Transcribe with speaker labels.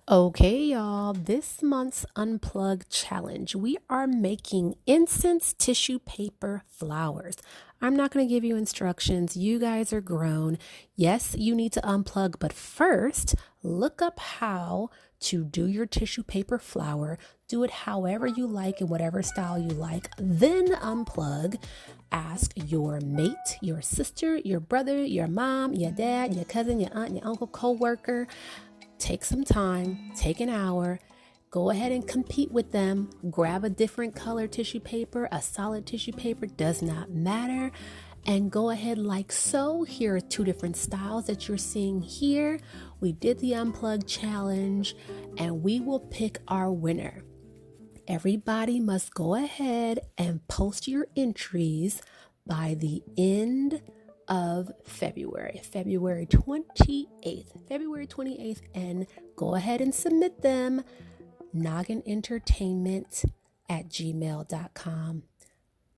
Speaker 1: Okay, y'all, this month's Unplug challenge, we are making incense tissue paper flowers. I'm not going to give you instructions. You guys are grown. Yes, you need to unplug, but first, look up how to do your tissue paper flower. Do it however you like in whatever style you like. Then unplug. Ask your mate, your sister, your brother, your mom, your dad, your cousin, your aunt, your uncle, co-worker. Take some time, take an hour, go ahead and compete with them. Grab a different color tissue paper, a solid tissue paper, does not matter. And go ahead like so. Here are two different styles that you're seeing here. We did the Unplug challenge and we will pick our winner. Everybody must go ahead and post your entries by the end of February 28th, and go ahead and submit them. NogginEntertainment at gmail.com.